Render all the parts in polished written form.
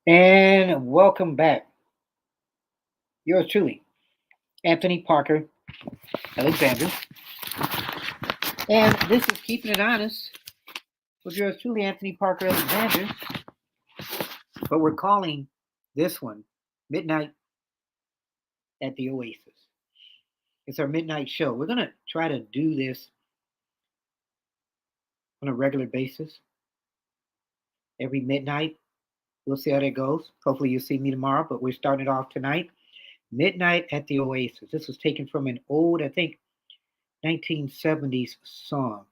And welcome back. Yours truly, Anthony Parker Alexander. And this is Keeping It Honest with yours truly, Anthony Parker Alexander. But we're calling this one Midnight at the Oasis. It's our midnight show. We're going to try to do this on a regular basis every midnight. We'll see how that goes. Hopefully, you'll see me tomorrow, but we're starting it off tonight. Midnight at the Oasis. This was taken from an old, I think, 1970s song.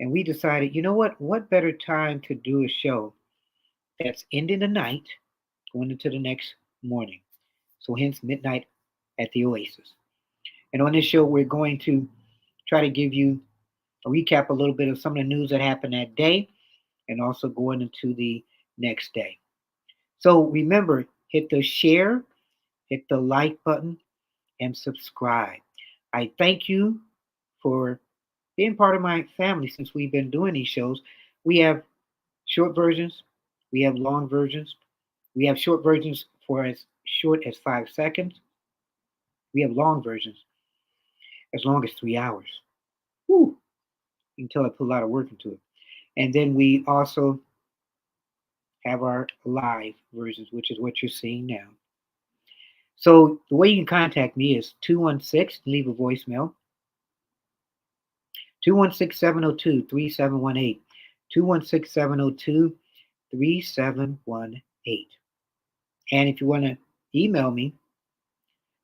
And we decided, you know what? What better time to do a show that's ending the night, going into the next morning? So, hence, Midnight at the Oasis. And on this show, we're going to try to give you a recap a little bit of some of the news that happened that day and also going into the next day. So, remember, hit the share, hit the like button, and subscribe. I thank you for being part of my family since we've been doing these shows. We have short versions, we have long versions, we have short versions for as short as 5 seconds, we have long versions as long as 3 hours. Whew, you can tell I put a lot of work into it. And then we also have our live versions, which is what you're seeing now. So the way you can contact me is 216, leave a voicemail, 216-702-3718, 216-702-3718. And if you want to email me,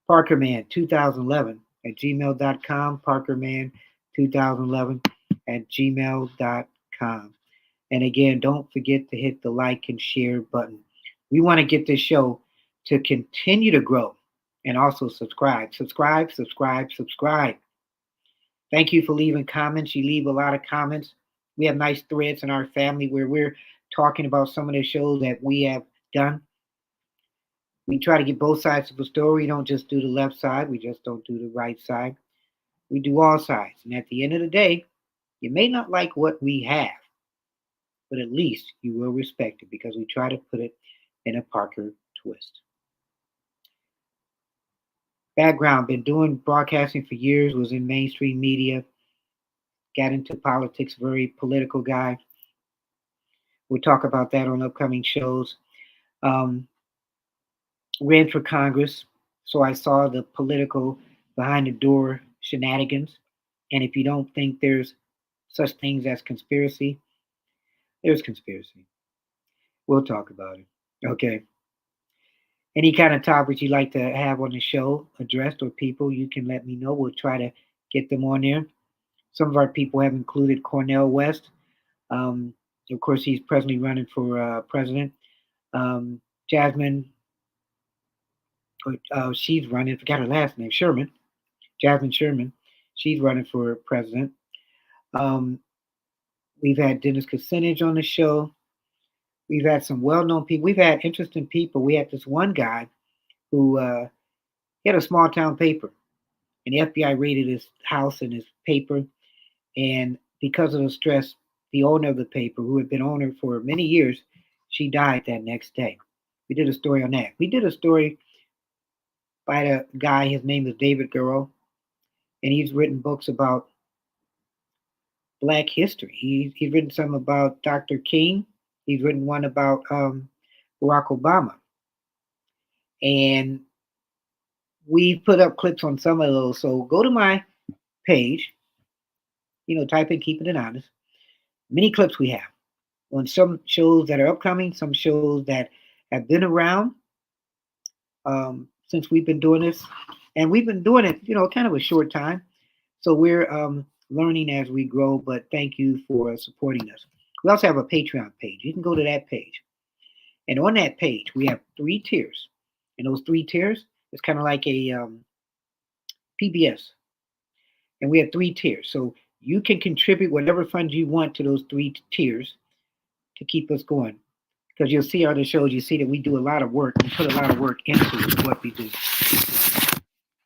parkerman2011 at gmail.com, parkerman2011 at gmail.com. And again, don't forget to hit the like and share button. We want to get this show to continue to grow, and also subscribe. Subscribe, subscribe, subscribe. Thank you for leaving comments. You leave a lot of comments. We have nice threads in our family where we're talking about some of the shows that we have done. We try to get both sides of the story. We don't just do the left side. We just don't do the right side. We do all sides. And at the end of the day, you may not like what we have, but at least you will respect it because we try to put it in a Parker twist. Background, been doing broadcasting for years, was in mainstream media, got into politics, very political guy. We'll talk about that on upcoming shows. Um, Ran for Congress, so I saw the political behind the door shenanigans. And if you don't think there's such things as conspiracy, there's conspiracy. We'll talk about it. Okay. Any kind of topics you'd like to have on the show addressed or people, you can let me know. We'll try to get them on there. Some of our people have included Cornel West. Um, of course, he's presently running for president. Jasmine, she's running, forgot her last name, Sherman. Jasmine Sherman. She's running for president. Um, we've had Dennis Kucinich on the show. We've had some well-known people. We've had interesting people. We had this one guy who he had a small town paper, and the FBI raided his house and his paper. And because of the stress, the owner of the paper, who had been owner for many years, she died that next day. We did a story on that. We did a story by a guy. His name is David Gurrow, and he's written books about Black history. He's written some about Dr. King. He's written one about Barack Obama, and we put up clips on some of those. So go to my page, type in "Keeping It Honest." Many clips we have on some shows that are upcoming, some shows that have been around since we've been doing this, and we've been doing it, kind of a short time. So we're learning as we grow. But thank you for supporting us. We also have a Patreon page. You can go to that page, and on that page we have 3 tiers, and those 3 tiers is kind of like a PBS, and we have 3 tiers. So you can contribute whatever funds you want to those 3 tiers to keep us going. Because you'll see other shows, you see that we do a lot of work. We put a lot of work into what we do.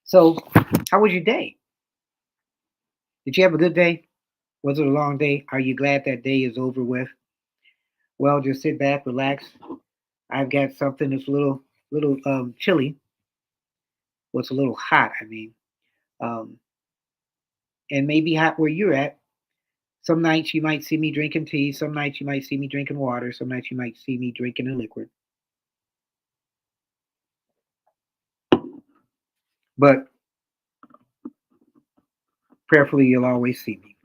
So, how was your day? Did you have a good day? Was it a long day? Are you glad that day is over with? Well, just sit back, relax. I've got something that's little chilly. Well, it's a little hot. I mean, um, and maybe hot where you're at. Some nights you might see me drinking tea. Some nights you might see me drinking water. Some nights you might see me drinking a liquid. But prayerfully, you'll always see me.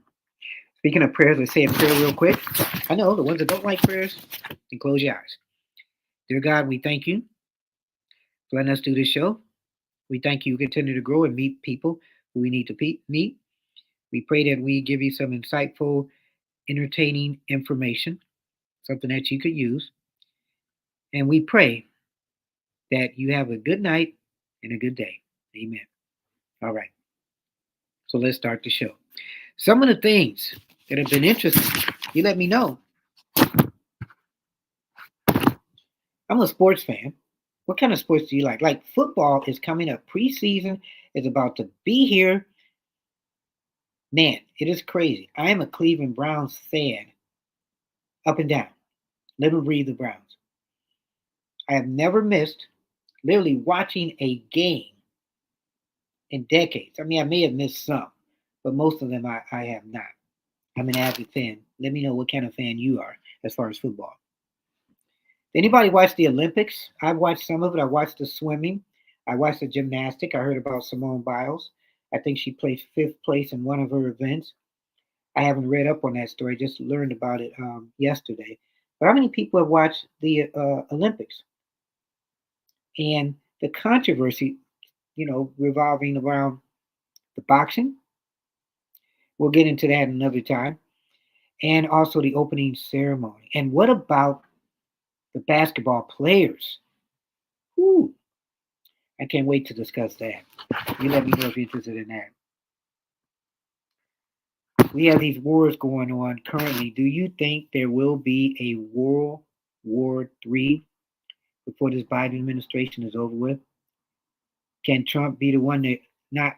Speaking of prayers, let's say a prayer real quick. I know the ones that don't like prayers, then close your eyes. Dear God, we thank you for letting us do this show. We thank you. Continue to grow and meet people who we need to meet. We pray that we give you some insightful, entertaining information, something that you could use. And we pray that you have a good night and a good day. Amen. All right. So let's start the show. Some of the things that have been interesting, you let me know. I'm a sports fan. What kind of sports do you like? Like football is coming up. Preseason is about to be here. Man, it is crazy. I am a Cleveland Browns fan up and down. Live and breathe the Browns. I have never missed literally watching a game in decades. I mean, I may have missed some, but most of them I have not. I'm an avid fan. Let me know what kind of fan you are as far as football. Anybody watch the Olympics? I've watched some of it. I watched the swimming. I watched the gymnastic. I heard about Simone Biles. I think she placed fifth place in one of her events. I haven't read up on that story, just learned about it yesterday. But how many people have watched the Olympics? And the controversy, revolving around the boxing. We'll get into that another time. And also the opening ceremony. And what about the basketball players? Whew. I can't wait to discuss that. You let me know if you're interested in that. We have these wars going on currently. Do you think there will be a World War III before this Biden administration is over with? Can Trump be the one that not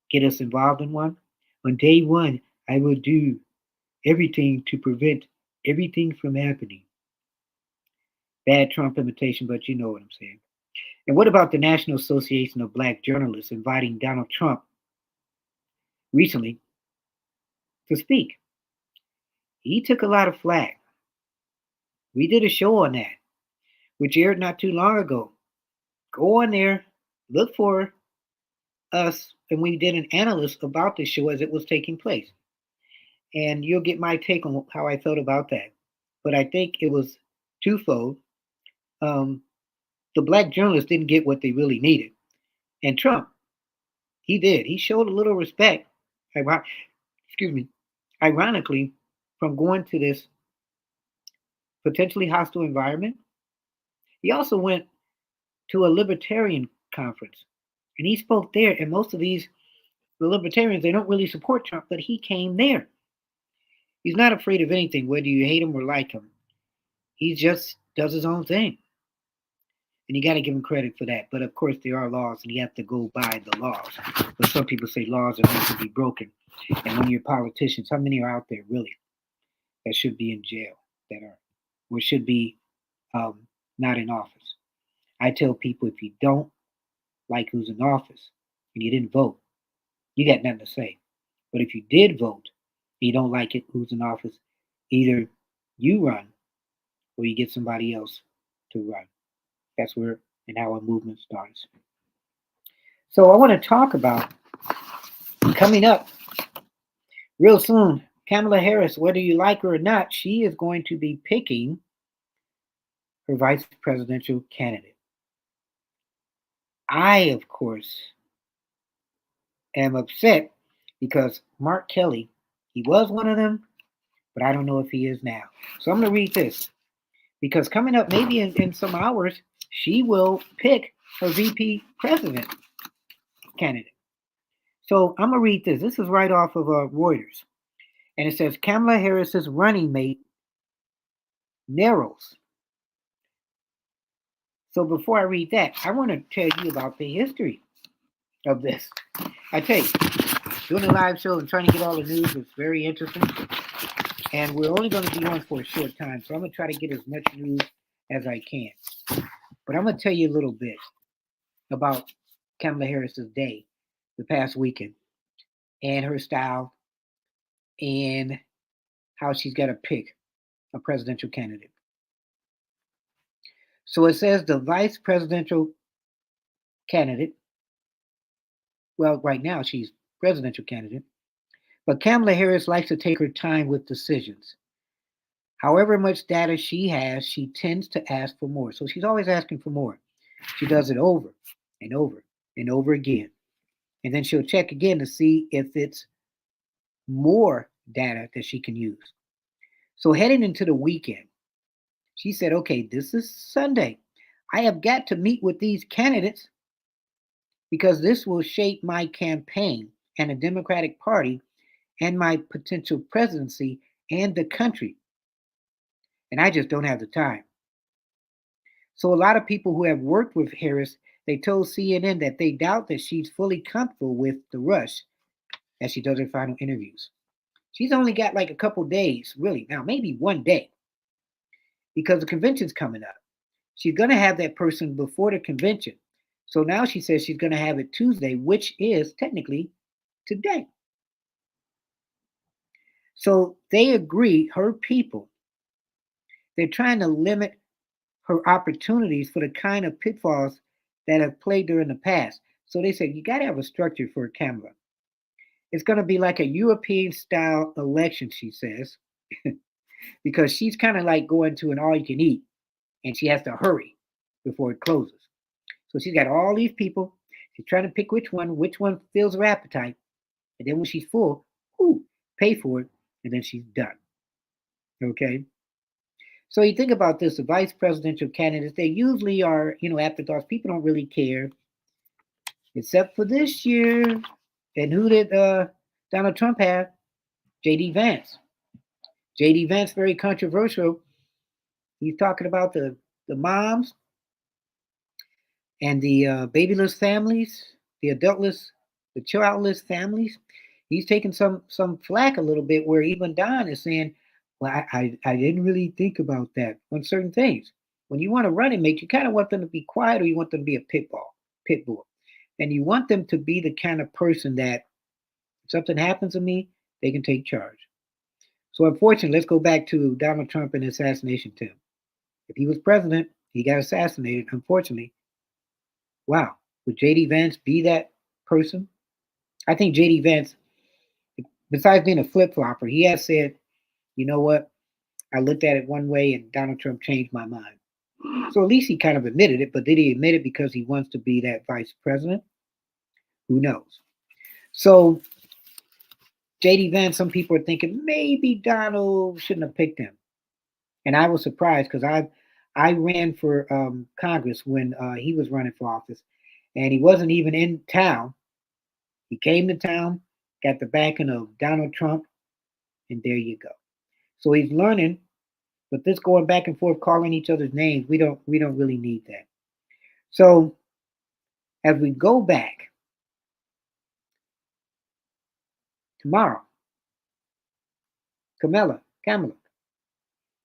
get us involved in one? On day one, I will do everything to prevent everything from happening. Bad Trump imitation, but you know what I'm saying. And what about the National Association of Black Journalists inviting Donald Trump recently to speak? He took a lot of flack. We did a show on that, which aired not too long ago. Go on there, look for us, and we did an analyst about the show as it was taking place. And you'll get my take on how I felt about that. But I think it was twofold. The black journalists didn't get what they really needed. And Trump, he did. He showed a little respect, ironically, from going to this potentially hostile environment. He also went to a libertarian conference and he spoke there. And most of the libertarians, they don't really support Trump, but he came there. He's not afraid of anything, whether you hate him or like him. He just does his own thing. And you got to give him credit for that. But of course, there are laws and you have to go by the laws. But some people say laws are meant to be broken. And when you're politicians, how many are out there really that should be in jail, that are, or should be not in office? I tell people, if you don't like who's in office and you didn't vote, you got nothing to say. But if you did vote and you don't like it, who's in office, either you run or you get somebody else to run. That's where and how a movement starts. So I want to talk about coming up real soon, Kamala Harris, whether you like her or not, she is going to be picking her vice presidential candidate. I, of course, am upset because Mark Kelly, he was one of them, but I don't know if he is now. So I'm going to read this because coming up maybe in some hours, she will pick her VP president candidate. So I'm going to read this. This is right off of Reuters. And it says Kamala Harris's running mate narrows. So before I read that, I want to tell you about the history of this. I tell you, doing a live show and trying to get all the news is very interesting. And we're only going to be on for a short time. So I'm going to try to get as much news as I can. But I'm going to tell you a little bit about Kamala Harris's day the past weekend and her style and how she's got to pick a presidential candidate. So it says the vice presidential candidate, well, right now she's presidential candidate, but Kamala Harris likes to take her time with decisions. However much data she has, she tends to ask for more. So she's always asking for more. She does it over and over and over again. And then she'll check again to see if it's more data that she can use. So heading into the weekend, she said, okay, this is Sunday. I have got to meet with these candidates because this will shape my campaign and the Democratic Party and my potential presidency and the country. And I just don't have the time. So a lot of people who have worked with Harris, they told CNN that they doubt that she's fully comfortable with the rush as she does her final interviews. She's only got like a couple days, really, now maybe one day, because the convention's coming up. She's going to have that person before the convention. So now she says she's going to have it Tuesday, which is technically today. So they agree, her people, they're trying to limit her opportunities for the kind of pitfalls that have plagued her in the past. So they said, you got to have a structure for Kamala. It's going to be like a European style election, she says, because she's kind of like going to an all you can eat and she has to hurry before it closes. So she's got all these people. She's trying to pick which one fills her appetite. And then when she's full, pay for it, and then she's done. Okay? So you think about this, the vice presidential candidates, they usually are, afterthoughts. People don't really care, except for this year. And who did Donald Trump have? J.D. Vance. J.D. Vance, very controversial. He's talking about the moms and the babyless families, the adultless, the childless families. He's taking some flack a little bit, where even Don is saying, well, I didn't really think about that on certain things. When you want a running mate, you kind of want them to be quiet, or you want them to be a pit bull. And you want them to be the kind of person that if something happens to me, they can take charge. So unfortunately, let's go back to Donald Trump and the assassination attempt. If he was president, he got assassinated, unfortunately. Wow. Would J.D. Vance be that person? I think J.D. Vance, besides being a flip-flopper, he has said, you know what? I looked at it one way and Donald Trump changed my mind. So at least he kind of admitted it, but did he admit it because he wants to be that vice president? Who knows? So J.D. Vance, some people are thinking maybe Donald shouldn't have picked him. And I was surprised because I ran for Congress when he was running for office, and he wasn't even in town. He came to town, got the backing of Donald Trump, and there you go. So he's learning, but this going back and forth calling each other's names, we don't really need that. So as we go back tomorrow, Kamala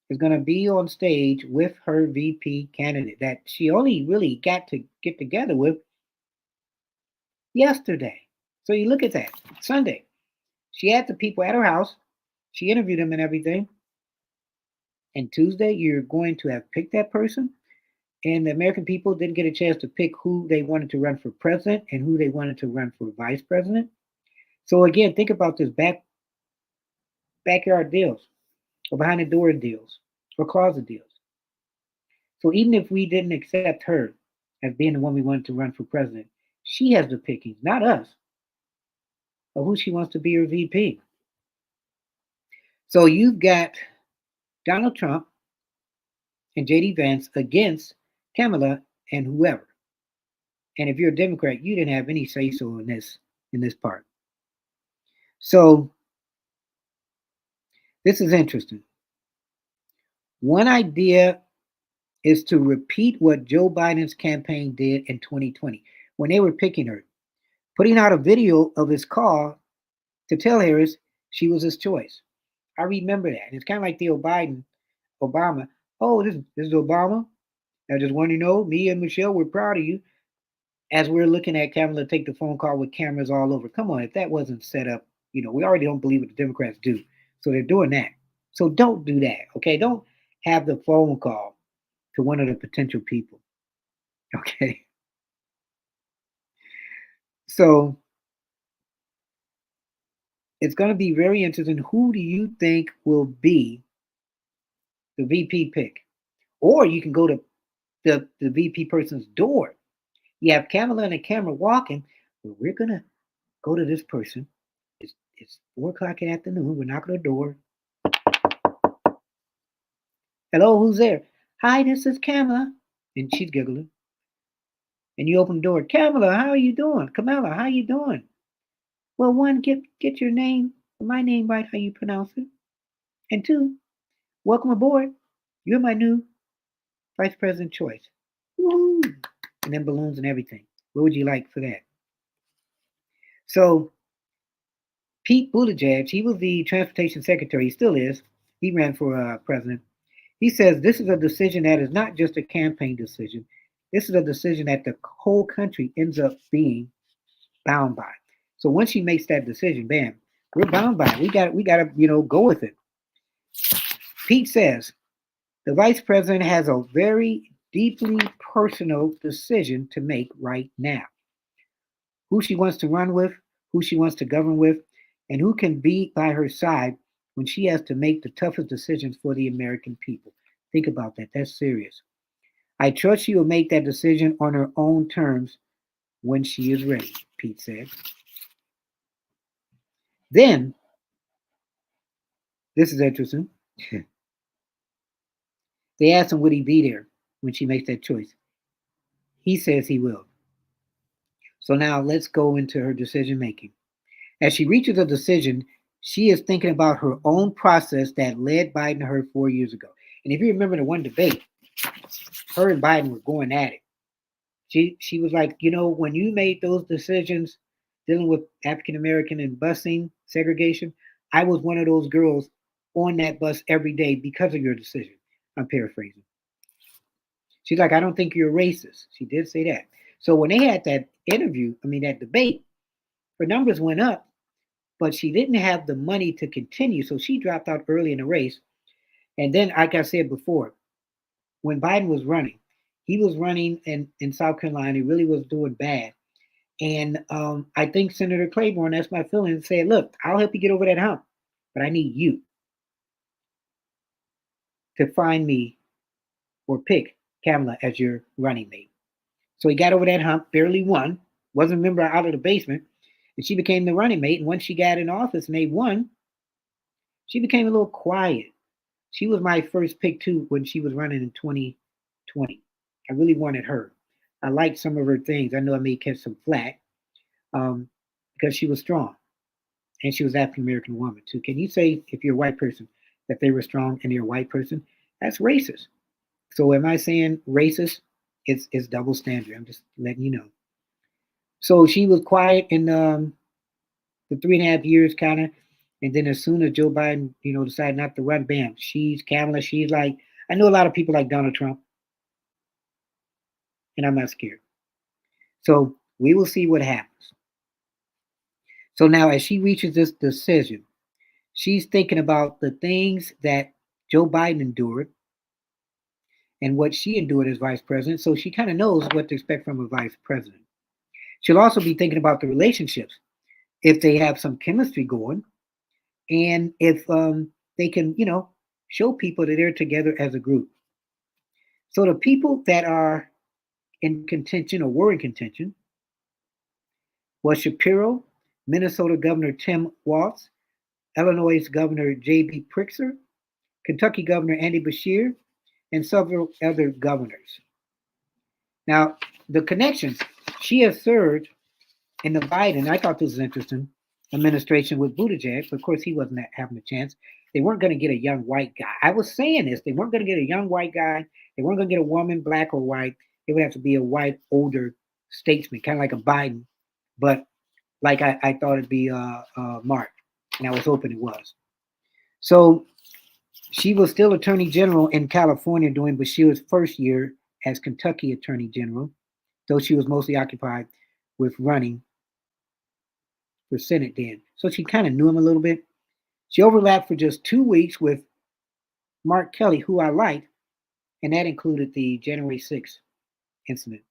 is going to be on stage with her VP candidate that she only really got to get together with yesterday. So you look at that, Sunday. She had the people at her house. She interviewed them and everything. And Tuesday, you're going to have picked that person. And the American people didn't get a chance to pick who they wanted to run for president and who they wanted to run for vice president. So again, think about this backyard deals or behind the door deals or closet deals. So even if we didn't accept her as being the one we wanted to run for president, she has the pickings, not us, of who she wants to be her VP. So you've got Donald Trump and J.D. Vance against Kamala and whoever. And if you're a Democrat, you didn't have any say so in this part. So this is interesting. One idea is to repeat what Joe Biden's campaign did in 2020 when they were picking her, putting out a video of his call to tell Harris she was his choice. I remember that. It's kind of like the Obama. Oh, this is Obama. I just want to know, me and Michelle, we're proud of you. As we're looking at Kamala take the phone call with cameras all over. Come on, if that wasn't set up, we already don't believe what the Democrats do. So they're doing that. So don't do that, okay? Don't have the phone call to one of the potential people, okay? So it's going to be very interesting. Who do you think will be the VP pick? Or you can go to the VP person's door. You have Kamala and a camera walking. Well, we're going to go to this person. It's 4 o'clock in the afternoon. We're knocking on the door. Hello, who's there? Hi, this is Kamala. And she's giggling. And you open the door. Kamala, how are you doing? Kamala, how you doing? Well, one, get your name, my name right, how you pronounce it. And two, welcome aboard. You're my new vice president choice. Woo! And then balloons and everything. What would you like for that? So Pete Buttigieg, he was the transportation secretary. He still is. He ran for president. He says this is a decision that is not just a campaign decision. This is a decision that the whole country ends up being bound by. So once she makes that decision, bam, we're bound by it. We got to go with it. Pete says the vice president has a very deeply personal decision to make right now. Who she wants to run with, who she wants to govern with, and who can be by her side when she has to make the toughest decisions for the American people. Think about that. That's serious. I trust she will make that decision on her own terms when she is ready, Pete said. Then, this is interesting. They asked him, would he be there when she makes that choice? He says he will. So now let's go into her decision making. As she reaches a decision, she is thinking about her own process that led Biden to her 4 years ago. And if you remember the one debate, her and Biden were going at it. She was like, when you made those decisions dealing with African American and busing segregation, I was one of those girls on that bus every day because of your decision. I'm paraphrasing. She's like, I don't think you're racist. She did say that. So when they had that that debate, her numbers went up, but she didn't have the money to continue. So she dropped out early in the race. And then, like I said before, when Biden was running, he was running in South Carolina. He really was doing bad. And I think Senator Claiborne, that's my feeling, said, look, I'll help you get over that hump, but I need you to find me or pick Kamala as your running mate. So he got over that hump, barely won, wasn't a member out of the basement, and she became the running mate. And once she got in office and they won, she became a little quiet. She was my first pick too when she was running in 2020. I really wanted her. I liked some of her things. I know I may catch some flack because she was strong and she was African American woman too. Can you say if you're a white person that they were strong and you're a white person? That's racist. So am I saying racist? It's double standard. I'm just letting you know. So she was quiet in the 3.5 years kind of, and then as soon as Joe Biden, decided not to run, bam, she's Kamala. She's like, I know a lot of people like Donald Trump, and I'm not scared. So we will see what happens. So now, as she reaches this decision, she's thinking about the things that Joe Biden endured and what she endured as vice president. So she kind of knows what to expect from a vice president. She'll also be thinking about the relationships, if they have some chemistry going, and if they can, show people that they're together as a group. So the people that are in contention or were in contention was Shapiro, Minnesota Governor Tim Walz, Illinois Governor J.B. Pritzker, Kentucky Governor Andy Beshear, and several other governors. Now, the connections, she has served in the Biden, I thought this was interesting, administration with Buttigieg, but of course he wasn't having a chance. They weren't going to get a young white guy. I was saying this. They weren't going to get a young white guy. They weren't going to get a woman, black or white. It would have to be a white, older statesman, kind of like a Biden, but like I thought it'd be Mark, and I was hoping it was. So she was still Attorney General in California during Beshear's first year as Kentucky Attorney General, though she was mostly occupied with running for Senate then. So she kind of knew him a little bit. She overlapped for just 2 weeks with Mark Kelly, who I liked, and that included the January 6th incident.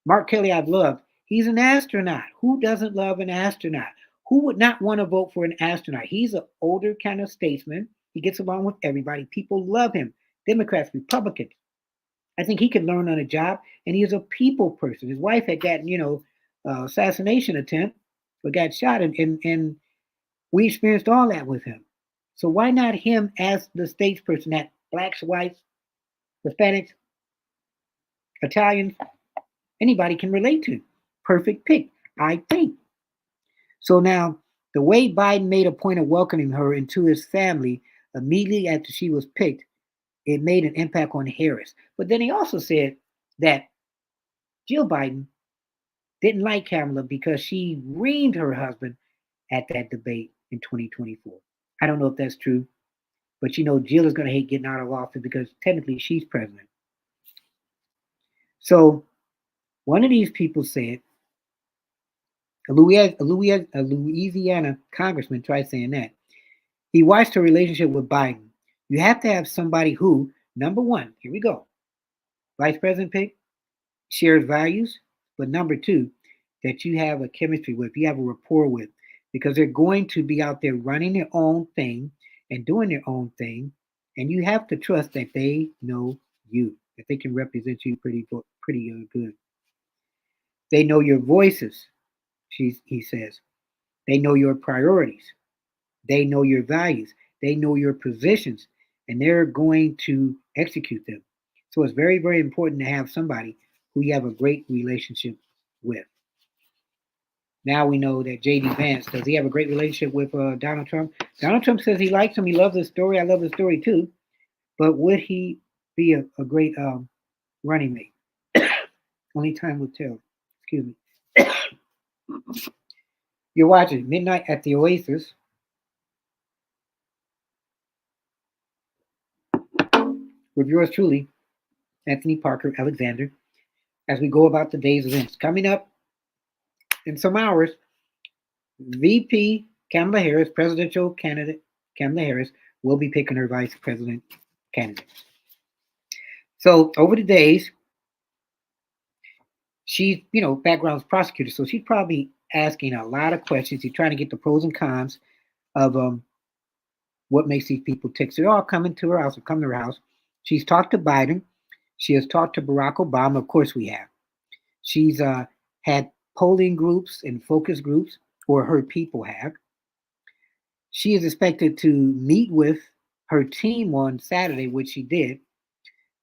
Mark Kelly, I've loved. He's an astronaut. Who doesn't love an astronaut? Who would not want to vote for an astronaut? He's an older kind of statesman. He gets along with everybody. People love him. Democrats, Republicans. I think he could learn on a job, and he is a people person. His wife had gotten, assassination attempt, but got shot, and we experienced all that with him. So why not him as the statesperson that blacks, whites, Hispanics, Italians, anybody can relate to? Perfect pick, I think. So now, the way Biden made a point of welcoming her into his family immediately after she was picked, it made an impact on Harris. But then he also said that Jill Biden didn't like Kamala because she reamed her husband at that debate in 2024. I don't know if that's true, but Jill is going to hate getting out of office because technically she's president. So one of these people said, a Louisiana congressman tried saying that. He watched her relationship with Biden. You have to have somebody who, number one, here we go, vice president pick, shares values, but number two, that you have a chemistry with, you have a rapport with, because they're going to be out there running their own thing and doing their own thing, and you have to trust that they know you, that they can represent you pretty good. They know your voices, he says. They know your priorities. They know your values. They know your positions, and they're going to execute them. So it's very, very important to have somebody who you have a great relationship with. Now we know that J.D. Vance, does he have a great relationship with Donald Trump? Donald Trump says he likes him. He loves his story. I love his story too. But would he be a great running mate? Only time will tell. Excuse me. You're watching Midnight at the Oasis with yours truly, Anthony Parker Alexander, as we go about the day's events. Coming up in some hours, VP Kamala Harris, presidential candidate Kamala Harris, will be picking her vice president candidate. So over the days, she's, background's prosecutor, so she's probably asking a lot of questions. She's trying to get the pros and cons of what makes these people tick. So they're all coming to her house or come to her house. She's talked to Biden. She has talked to Barack Obama. Of course we have. She's had polling groups and focus groups, or her people have. She is expected to meet with her team on Saturday, which she did,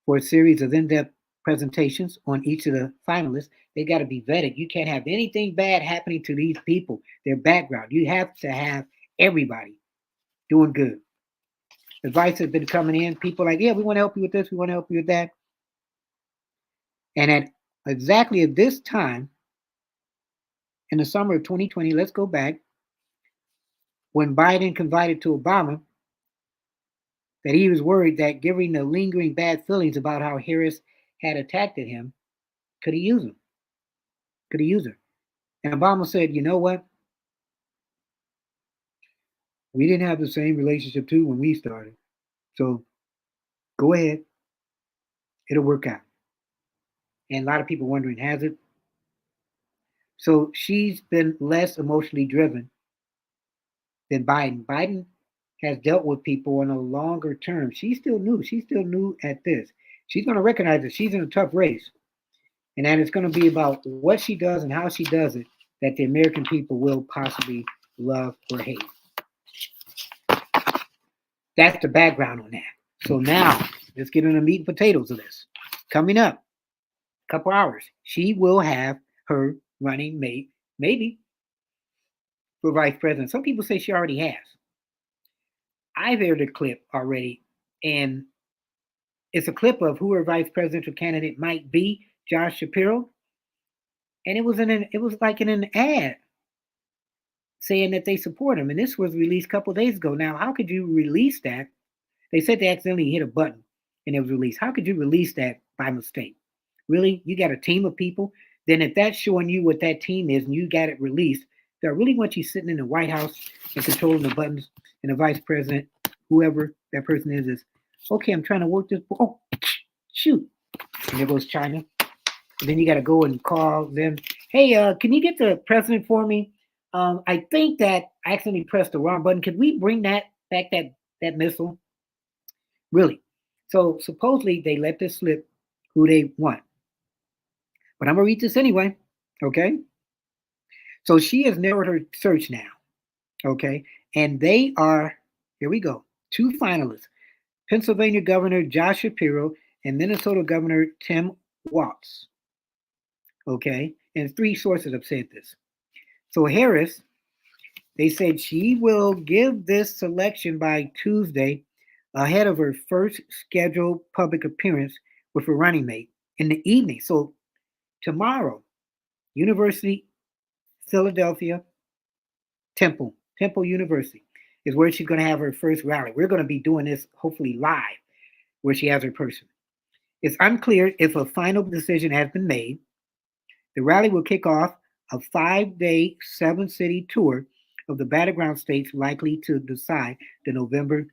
for a series of in-depth presentations on each of the finalists. They got to be vetted. You can't have anything bad happening to these people, their background. You have to have everybody doing good. Advice has been coming in. People like, yeah, we want to help you with this. We want to help you with that. And at exactly at this time, in the summer of 2020, let's go back, when Biden confided to Obama that he was worried that given the lingering bad feelings about how Harris had attacked him, could he use him? Could he use her? And Obama said, you know what? We didn't have the same relationship too when we started. So go ahead. It'll work out. And a lot of people wondering, has it? So she's been less emotionally driven than Biden. Biden has dealt with people on a longer term. She's still new. She's still new at this. She's going to recognize that she's in a tough race, and that it's going to be about what she does and how she does it that the American people will possibly love or hate. That's the background on that. So now, let's get into the meat and potatoes of this. Coming up, a couple hours, she will have her running mate, maybe, for vice president. Some people say she already has. I've heard a clip already, and it's a clip of who her vice presidential candidate might be, Josh Shapiro, and it was like in an ad saying that they support him, and this was released a couple of days ago. Now, how could you release that? They said they accidentally hit a button and it was released. How could you release that by mistake? Really? You got a team of people? Then if that's showing you what that team is and you got it released, do I really want you sitting in the White House and controlling the buttons and the vice president, whoever that person is, okay, I'm trying to work this. Oh, shoot. And there goes China. And then you got to go and call them. Hey, can you get the president for me? I think that I accidentally pressed the wrong button. Could we bring that back, that missile? Really? So supposedly they let this slip who they want. But I'm going to read this anyway. Okay. So she has narrowed her search now. Okay. And they are, here we go, two finalists: Pennsylvania Governor Josh Shapiro and Minnesota Governor Tim Walz. Okay. And three sources have said this. So Harris, they said she will give this selection by Tuesday ahead of her first scheduled public appearance with a running mate in the evening. So tomorrow, University, Philadelphia, Temple University is where she's going to have her first rally. We're going to be doing this hopefully live where she has her person. It's unclear if a final decision has been made. The rally will kick off a 5-day, 7-city tour of the battleground states likely to decide the November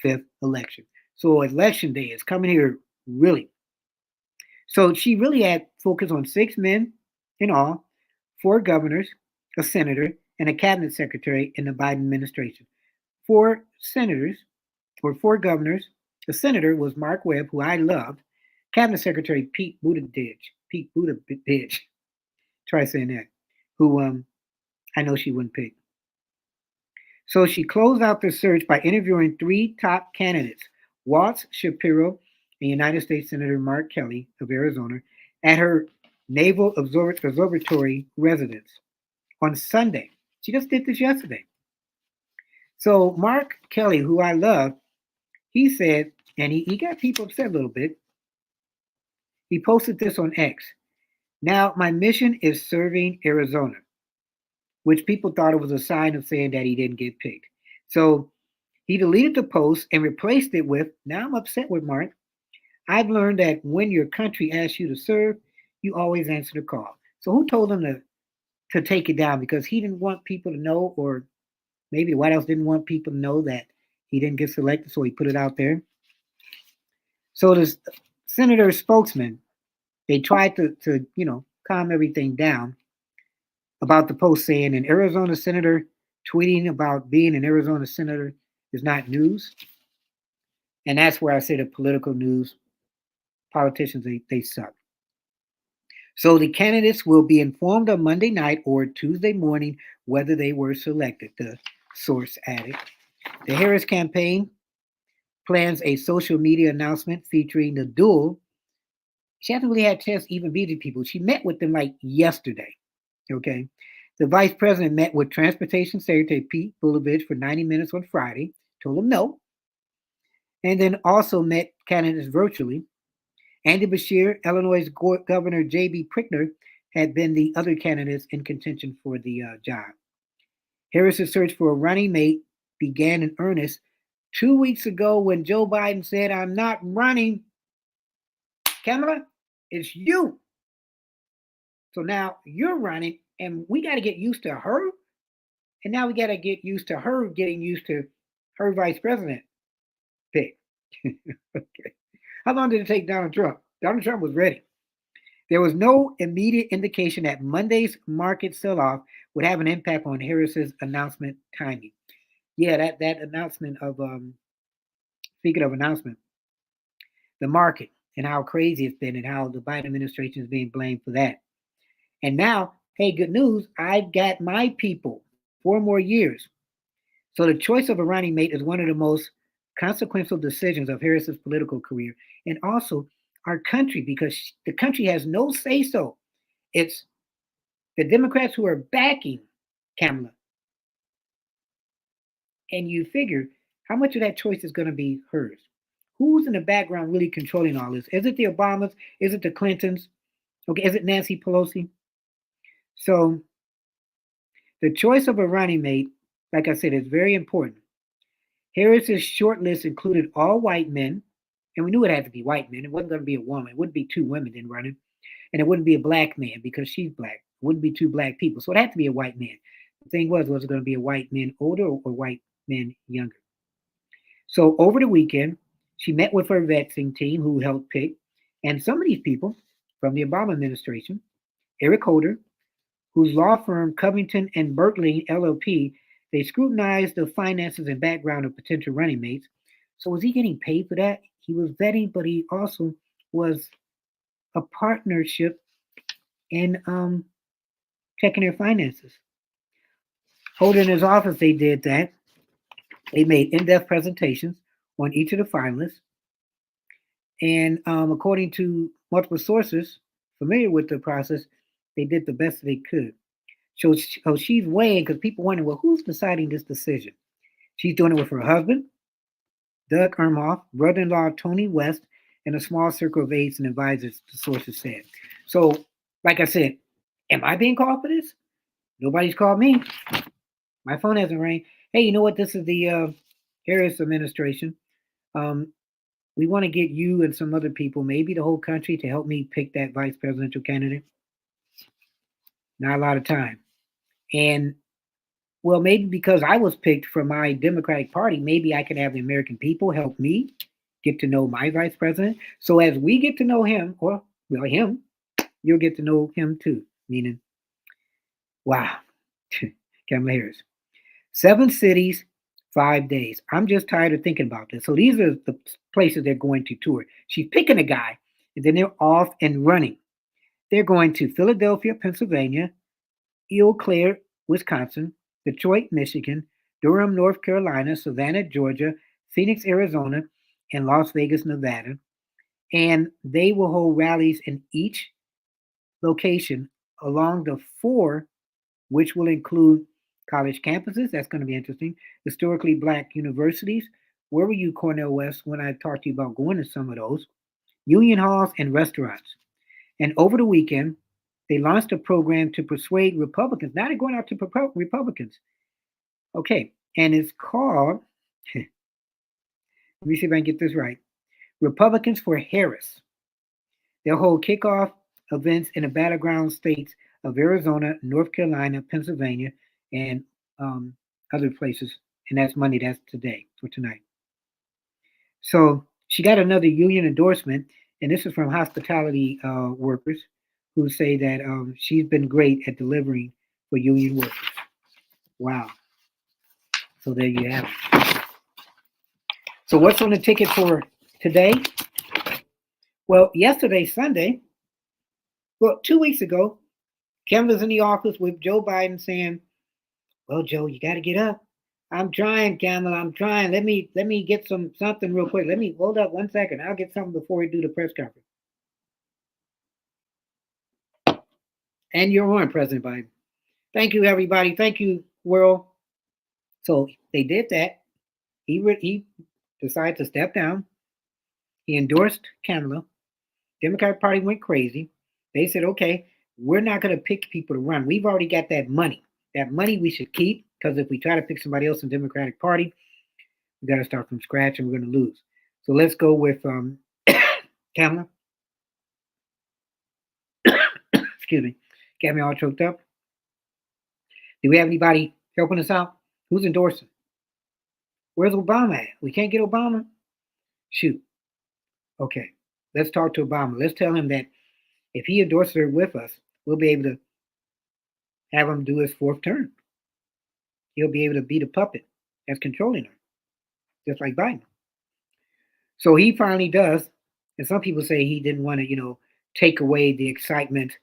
5th election. So election day is coming here really. So she really had focused on 6 men in all, 4 governors, a senator, and a cabinet secretary in the Biden administration. 4 senators, or 4 governors. The senator was Mark Webb, who I loved. Cabinet Secretary Pete Buttigieg. Try saying that. Who I know she wouldn't pick. So she closed out the search by interviewing 3 top candidates: Walz, Shapiro, and United States Senator Mark Kelly of Arizona at her Naval Observatory residence on Sunday. She just did this yesterday. So Mark Kelly, who I love, he said, and he got people upset a little bit. He posted this on X. Now, my mission is serving Arizona, which people thought it was a sign of saying that he didn't get picked. So he deleted the post and replaced it with, now I'm upset with Mark. I've learned that when your country asks you to serve, you always answer the call. So who told him to take it down? Because he didn't want people to know, or maybe the White House didn't want people to know that he didn't get selected, so he put it out there. So the senator spokesman, they tried to calm everything down about the post, saying an Arizona senator tweeting about being an Arizona senator is not news. And that's where I say the political news, politicians, they suck. So the candidates will be informed on Monday night or Tuesday morning whether they were selected, the source added. The Harris campaign plans a social media announcement featuring the duel. She hasn't really had a chance to even meet the people. She met with them like yesterday. Okay. The vice president met with Transportation Secretary Pete Buttigieg for 90 minutes on Friday, told him no, and then also met candidates virtually. Andy Beshear, Illinois Governor J.B. Pritzker had been the other candidates in contention for the job. Harris's search for a running mate began in earnest 2 weeks ago when Joe Biden said, I'm not running. Kamala, it's you. So now you're running, and we got to get used to her. And now we got to get used to her getting used to her vice president pick. Okay. How long did it take Donald Trump? Donald Trump was ready. There was no immediate indication that Monday's market sell-off would have an impact on Harris's announcement timing. Yeah, that announcement of speaking of announcement, the market and how crazy it's been and how the Biden administration is being blamed for that. And now, hey, good news, I've got my people 4 more years. So the choice of a running mate is one of the most consequential decisions of Harris's political career and also our country, because the country has no say so. It's the Democrats who are backing Kamala. And you figure how much of that choice is going to be hers? Who's in the background really controlling all this? Is it the Obamas? Is it the Clintons? Okay, is it Nancy Pelosi? So the choice of a running mate, like I said, is very important. Harris's short list included all white men, And we knew it had to be white men. It wasn't going to be a woman. It wouldn't be two women then running. And it wouldn't be a black man because she's black. It wouldn't be two black people. So it had to be a white man. The thing was it going to be a white man older or white men younger? So over the weekend, she met with her vetting team who helped pick. And some of these people from the Obama administration, Eric Holder, whose law firm Covington and Berkeley LLP, they scrutinized the finances and background of potential running mates. So was he getting paid for that? He was vetting, but he also was a partnership in checking their finances. Holder in his office, they did that. They made in-depth presentations on each of the finalists. And according to multiple sources familiar with the process, they did the best they could. So she's weighing, because people wonder, well, who's deciding this decision? She's doing it with her husband, Doug Ermoff, brother-in-law Tony West, and a small circle of aides and advisors, the sources said. So, like I said, am I being called for this? Nobody's called me. My phone hasn't rang. Hey, you know what? This is the Harris administration. Um, we want to get you and some other people, maybe the whole country, to help me pick that vice presidential candidate. Not a lot of time. And well, maybe because I was picked for my Democratic Party, maybe I can have the American people help me get to know my vice president. So as we get to know him, or well, him, you'll get to know him too. Meaning, wow, Kamala Harris. 7 cities, 5 days. I'm just tired of thinking about this. So these are the places they're going to tour. She's picking a guy, and then they're off and running. They're going to Philadelphia, Pennsylvania, Eau Claire, Wisconsin, Detroit, Michigan, Durham, North Carolina, Savannah, Georgia, Phoenix, Arizona, and Las Vegas, Nevada. And they will hold rallies in each location along the 4, which will include college campuses. That's going to be interesting. Historically black universities. Where were you, Cornell West, when I talked to you about going to some of those? Union halls and restaurants. And over the weekend, they launched a program to persuade Republicans. Now they're going out to Republicans. Okay. And it's called, let me see if I can get this right, Republicans for Harris. They'll hold kickoff events in the battleground states of Arizona, North Carolina, Pennsylvania, and other places. And that's Monday. That's today, for tonight. So she got another union endorsement, and this is from hospitality workers who say that she's been great at delivering for union workers. Wow. So there you have it. So what's on the ticket for today? Well, yesterday, Sunday, well, 2 weeks ago, Kamala's in the office with Joe Biden saying, well, Joe, you got to get up. I'm trying, Kamala. I'm trying. Let me get something real quick. Let me hold up 1 second. I'll get something before we do the press conference. And you're on, President Biden. Thank you, everybody. Thank you, world. So they did that. He decided to step down. He endorsed Kamala. Democratic Party went crazy. They said, okay, we're not going to pick people to run. We've already got that money. That money we should keep, because if we try to pick somebody else in the Democratic Party, we got to start from scratch and we're going to lose. So let's go with Kamala. Excuse me. Got me all choked up. Do we have anybody helping us out? Who's endorsing? Where's Obama at? We can't get Obama? Shoot. Okay. Let's talk to Obama. Let's tell him that if he endorses her with us, we'll be able to have him do his 4th term. He'll be able to be the puppet that's controlling her, just like Biden. So he finally does. And some people say he didn't want to, take away the excitement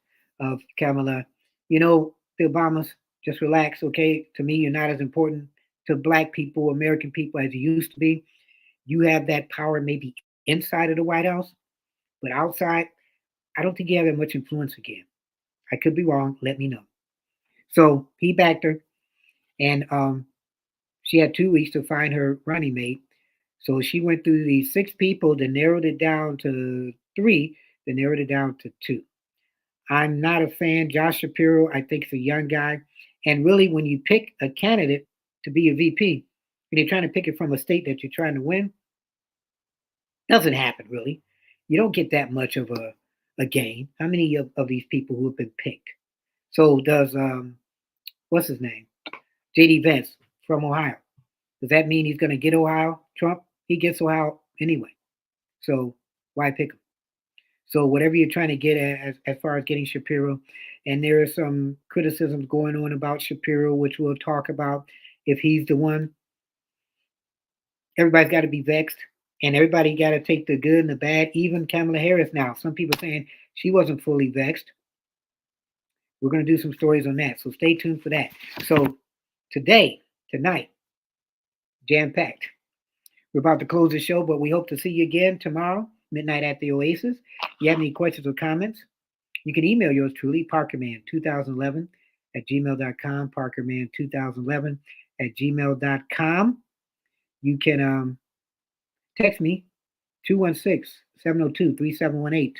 of Kamala. The Obamas, just relax, okay? To me, you're not as important to black people, American people, as you used to be. You have that power maybe inside of the White House, but outside, I don't think you have that much influence again. I could be wrong. Let me know. So he backed her, and she had 2 weeks to find her running mate. So she went through these 6 people, then narrowed it down to 3, then narrowed it down to 2. I'm not a fan. Josh Shapiro, I think, is a young guy. And really, when you pick a candidate to be a VP, and you're trying to pick it from a state that you're trying to win, Doesn't happen really. You don't get that much of a gain. How many of these people who have been picked? So does what's his name? JD Vance from Ohio. Does that mean he's going to get Ohio? Trump, he gets Ohio anyway. So why pick him? So whatever you're trying to get at as far as getting Shapiro, and there are some criticisms going on about Shapiro, which we'll talk about if he's the one. Everybody's got to be vexed, and everybody got to take the good and the bad. Even Kamala Harris now. Some people saying she wasn't fully vexed. We're going to do some stories on that, so stay tuned for that. So tonight, jam packed. We're about to close the show, but we hope to see you again tomorrow, midnight at the Oasis. If you have any questions or comments, you can email yours truly, parkerman2011 at gmail.com, parkerman2011 at gmail.com. You can text me, 216-702-3718,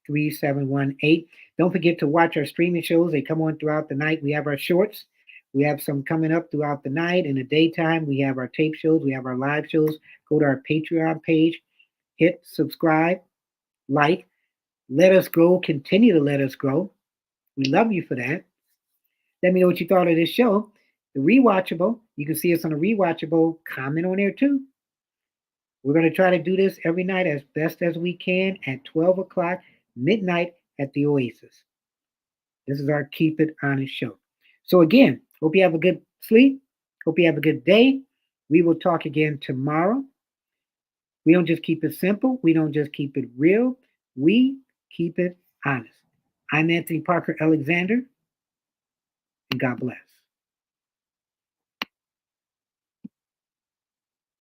216-702-3718. Don't forget to watch our streaming shows. They come on throughout the night. We have our shorts. We have some coming up throughout the night. In the daytime, we have our tape shows. We have our live shows. Go to our Patreon page. Hit subscribe, like. Let us grow. Continue to let us grow. We love you for that. Let me know what you thought of this show. The Rewatchable. You can see us on the Rewatchable. Comment on there too. We're going to try to do this every night as best as we can at 12 o'clock, midnight at the Oasis. This is our Keep It Honest show. So again, hope you have a good sleep. Hope you have a good day. We will talk again tomorrow. We don't just keep it simple. We don't just keep it real. We keep it honest. I'm Anthony Parker Alexander, and God bless.